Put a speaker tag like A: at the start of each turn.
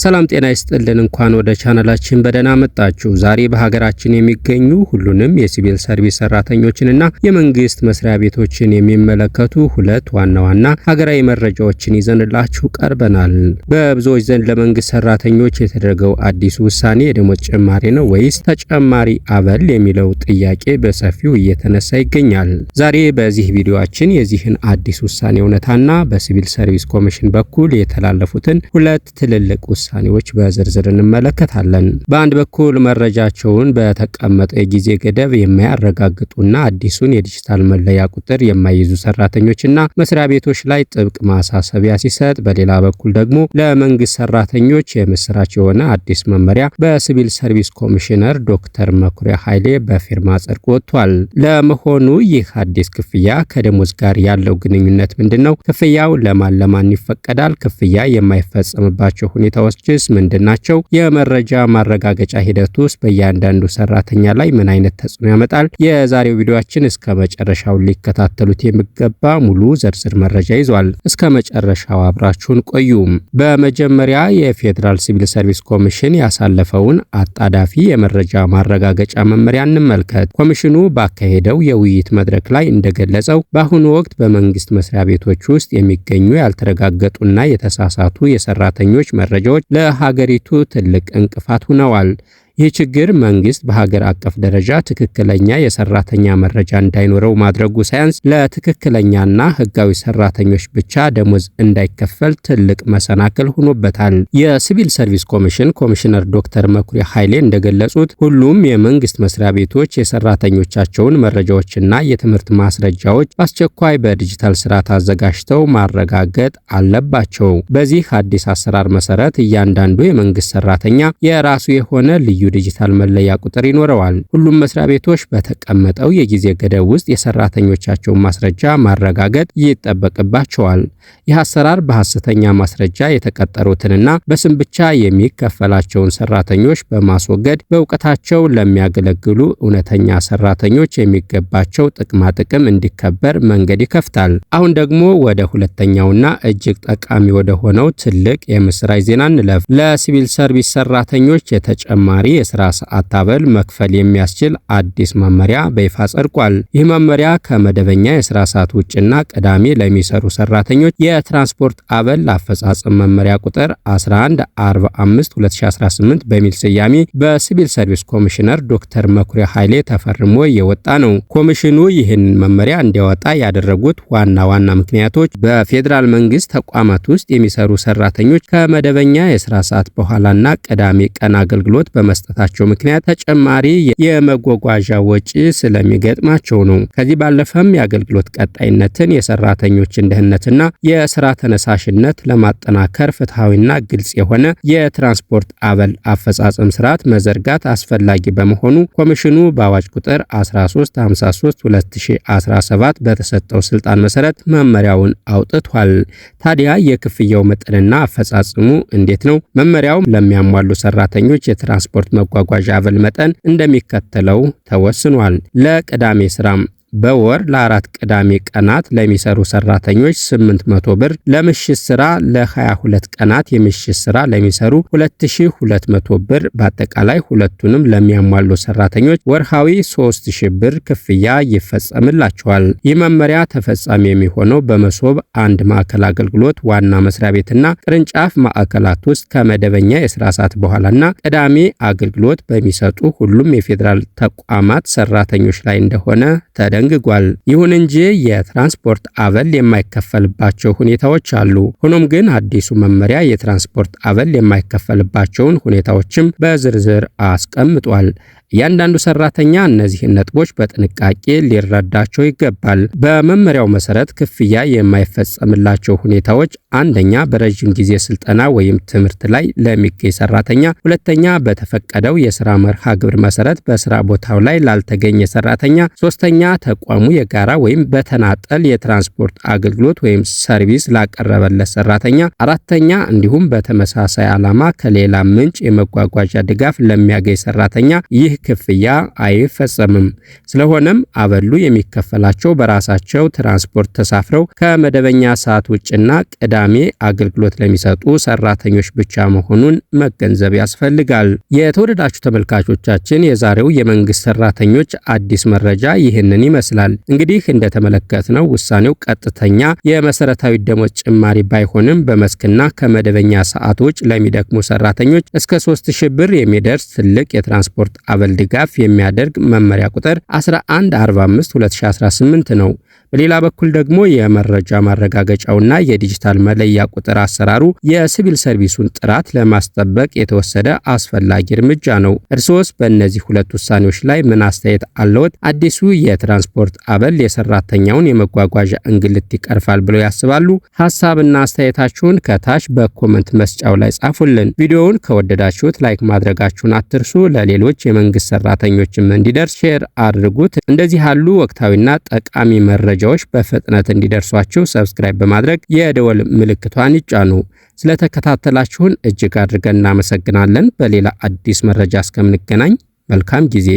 A: ሰላም ጤና ይስጥልን። እንኳን ወደ ቻናላችን በደህና መጣችሁ። ዛሬ በሀገራችን የሚገኙ ሁሉንም የሲቪል ሰርቪስ ሰራተኞችንና የመንግስት መስሪያ ቤቶችን የሚመለከቱ ሁለት ዋና ዋና ሀገራዊ መረጃዎችን ይዘንላችሁ ቀርበናል። በብዙዎች ዘንድ ለመንግስት ሰራተኞች የተደረገው አዲሱ ውሳኔ የደሞዝ ጭማሪ ነው ወይስ ተጨማሪ አበል የሚለው ጥያቄ በሰፊው እየተነሳ ይገኛል። ዛሬ በዚህ ቪዲዮአችን የዚህን አዲስ ውሳኔ እውነታና በሲቪል ሰርቪስ ኮሚሽን በኩል የተላለፉትን ሁለት ትልልቅ ውሳኔዎች በዝርዝር እንመለከታለን። በአንድ በኩል መረጃቸውን በተቀመጠ የጊዜ ገደብ የማያረጋግጡና አዲሱን የዲጂታል መለያ ቁጥር የማይይዙ ሰራተኞችና መስሪያ ቤቶች ላይ ጥብቅ ማሳሰቢያ ሲሰጥ፣ በሌላ በኩል ደግሞ ለመንግስት ሰራተኞች የምስራች የሆነ አዲስ መመሪያ በሲቪል ሰርቪስ ኮሚሽነር ዶክተር መኩሪያ ኃይሌ በፊርማ ጸድቆ ወጥቷል። ለመሆኑ ይህ አዲስ ክፍያ ከደሞዝ ጋር ያለው ግንኙነት ምንድነው? ክፍያው ለማን ይፈቀዳል? ክፍያ የማይፈጸምባቸው ሁኔታዎችስ ምንድናቸው? የመረጃ ማረጋገጫ ሂደት ውስጥ በእያንዳንዱ ሰራተኛ ላይ ምን አይነት ተጽዕኖ ያመጣል? የዛሬው ቪዲዮአችን እስከ መጨረሻው ሊከታተሉት የሚገባ ሙሉ ዝርዝር መረጃ ይዟል። እስከ መጨረሻው አብራችሁን ቆዩ። በመጀመሪያ የፌዴራል ሲቪል ሰርቪስ ኮሚሽን ያሳለፈውን አጣዳፊ የመረጃ ማረጋገጫ መመሪያ እንመልከት። ኮሚሽኑ ባካሄደው የውይይት መድረክ ላይ እንደገለጸው በአሁኑ ወቅት በመንግስት መስሪያ ቤቶች ውስጥ የሚገኙ ያልተረጋገጡና የተሳሳቱ የሰራተኞች መረጃዎች ለሀገሪቱ ትልቅ እንቅፋት ሆነዋል። ይህ ችግር መንግስት በሀገር አቀፍ ደረጃ ትክክለኛ የሰራተኛ መረጃ እንዳይኖረው ማድረጉ ሳያንስ ለትክክለኛና ህጋዊ ሰራተኞች ብቻ ደሞዝ እንዳይከፈል ትልቅ መሰናክል ሆኖበታል። የሲቪል ሰርቪስ ኮሚሽን ኮሚሽነር ዶክተር መኩሪያ ኃይሌ እንደገለጹት ሁሉም የመንግስት መስሪያ ቤቶች የሰራተኞቻቸውን መረጃዎችና የትምህርት ማስረጃዎች በአስቸኳይ በዲጂታል ስርዓት አዘጋጅተው ማረጋገጥ አለባቸው። በዚህ አዲስ አሰራር መሰረት እያንዳንዱ የመንግስት ሰራተኛ የራሱ የሆነ ልዩ ዲጂታል መለያ ቁጥር ይኖረዋል። ሁሉም መስሪያ ቤቶች በተቀመጠው የጊዜ ገደብ ውስጥ የሰራተኞቻቸውን ማስረጃ ማረጋገጥ ይጠበቅባቸዋል። ይህ አሰራር በሐሰተኛ ማስረጃ የተቀጠሩትንና በስም ብቻ የሚከፈላቸውን ሰራተኞች በማስወገድ በእውቀታቸው ለሚያገለግሉ እውነተኛ ሰራተኞች የሚገባቸው ጥቅማ ጥቅም እንዲከበር መንገድ ይከፍታል። አሁን ደግሞ ወደ ሁለተኛውና እጅግ ጠቃሚ ወደ ሆነው ትልቅ የምስራች ዜና እንለፍ። ለሲቪል ሰርቪስ ሰራተኞች የተጨማሪ የስራ ሰዓት አበል መክፈል የሚያስችል አዲስ መመሪያ በይፋ ጸድቋል። ይህ መመሪያ ከመደበኛ የስራ ሰዓት ውጭና ቅዳሜ ለሚሰሩ ሰራተኞች የትራንስፖርት አበል አፈጻጸም መመሪያ ቁጥር 1145/2018 በሚል ስያሜ በሲቪል ሰርቪስ ኮሚሽነር ዶክተር መኩሪያ ኃይሌ ተፈርሞ የወጣ ነው። ኮሚሽኑ ይህን መመሪያ እንዲያወጣ ያደረጉት ዋና ምክንያቶች በፌዴራል መንግስት ተቋማት ውስጥ የሚሰሩ ሰራተኞች ከመደበኛ የስራ ሰዓት በኋላና ቅዳሜ ቀን አገልግሎት በመስጠታቸው ምክንያት ተጨማሪ የመጓጓዣ ወጪ ስለሚገጥማቸው ነው። ከዚህ ባለፈም የአገልግሎት ቀጣይነትን፣ የሰራተኞችን ደህንነትና የስራ ተነሳሽነት ለማጠናከር ፍትሃዊና ግልጽ የሆነ የትራንስፖርት አበል አፈጻጸም ስርዓት መዘርጋት አስፈላጊ በመሆኑ ኮሚሽኑ በአዋጅ ቁጥር 1353/2017 በተሰጠው ስልጣን መሰረት መመሪያውን አውጥቷል። ታዲያ የክፍያው መጠንና አፈጻጸሙ እንዴት ነው? መመሪያው ለሚያሟሉ ሰራተኞች የትራንስፖርት መጓጓዣ አበል መጠን እንደሚከተለው ተወስኗል። ለቅዳሜ ስራም በወር ለ4 ቅዳሜ ቀናት ለሚሰሩ ሰራተኞች 800 ብር፣ ለምሽት ስራ ለ22 ቀናት የምሽት ስራ ለሚሰሩ 2200 ብር፣ በአጠቃላይ ሁለቱንም ለሚያሟሉ ሰራተኞች ወርሃዊ 3000 ብር ክፍያ ይፈጸምላቸዋል። ይህ መመሪያ ተፈጻሚ የሚሆነው በመሶብ አንድ ማዕከል አገልግሎት ዋና መስሪያ ቤትና ቅርንጫፍ ማዕከላት ውስጥ ከመደበኛ የስራ ሰዓት በኋላና ቅዳሜ አገልግሎት በሚሰጡ ሁሉም የፌዴራል ተቋማት ሰራተኞች ላይ እንደሆነ ደንግጓል። ይሁን እንጂ የትራንስፖርት አበል የማይከፈልባቸው ሁኔታዎች አሉ። ሆኖም ግን አዲሱ መመሪያ የትራንስፖርት አበል የማይከፈልባቸውን ሁኔታዎችም በዝርዝር አስቀምጧል። እያንዳንዱ ሰራተኛ እነዚህን ነጥቦች በጥንቃቄ ሊረዳቸው ይገባል። በመመሪያው መሰረት ክፍያ የማይፈጸምላቸው ሁኔታዎች፣ አንደኛ በረጅም ጊዜ ስልጠና ወይም ትምህርት ላይ ለሚገኝ ሰራተኛ፣ ሁለተኛ በተፈቀደው የስራ መርሃ ግብር መሰረት በስራ ቦታው ላይ ላልተገኘ ሰራተኛ፣ ሶስተኛ ተቋሙ የጋራ ወይም በተናጠል የትራንስፖርት አገልግሎት ወይም ሰርቪስ ላቀረበለት ሰራተኛ፣ አራተኛ እንዲሁም በተመሳሳይ ዓላማ ከሌላ ምንጭ የመጓጓዣ ድጋፍ ለሚያገኝ ሰራተኛ። ይህ ክፍያ አይፈጸምም። ስለሆነም አበሉ የሚከፈላቸው በራሳቸው ትራንስፖርት ተሳፍረው ከመደበኛ ሰዓት ውጭና ቅዳሜ አገልግሎት ለሚሰጡ ሰራተኞች ብቻ መሆኑን መገንዘብ ያስፈልጋል። የተወደዳችሁ ተመልካቾቻችን የዛሬው የመንግስት ሰራተኞች አዲስ መረጃ ይህንን ይመስላል። እንግዲህ እንደተመለከትነው ውሳኔው ቀጥተኛ የመሰረታዊ ደሞዝ ጭማሪ ባይሆንም በመስክና ከመደበኛ ሰዓቶች ለሚደክሙ ሰራተኞች እስከ 3000 ብር የሚደርስ ትልቅ የትራንስፖርት አበል ድጋፍ የሚያደርግ መመሪያ ቁጥር 1145/2018 ነው። በሌላ በኩል ደግሞ የመረጃ ማረጋገጫውና የዲጂታል መለያ ቁጥር አሰራሩ የሲቪል ሰርቪሱን ጥራት ለማስጠበቅ የተወሰደ አስፈላጊ እርምጃ ነው። እርሶስ በእነዚህ ሁለት ውሳኔዎች ላይ ምን አስተያየት አለዎት? አዲሱ የትራንስፖርት አበል የሰራተኛውን የመጓጓዣ እንግልት ይቀርፋል ብለው ያስባሉ? ሐሳብና አስተያየታችሁን ከታች በኮመንት መስጫው ላይ ጻፉልን። ቪዲዮውን ከወደዳችሁት ላይክ ማድረጋችሁን አትርሱ። ለሌሎች የመንግስት ሰራተኞችም እንዲደርስ ሼር አድርጉት። እንደዚህ ያሉ ወቅታዊና ጠቃሚ መረጃዎች በፍጥነት እንዲደርሷችሁ ሰብስክራይብ በማድረግ የደወል ምልክቷን ይጫኑ። ስለተከታተላችሁን እጅግ አድርገን እናመሰግናለን። በሌላ አዲስ መረጃ እስከምንገናኝ መልካም ጊዜ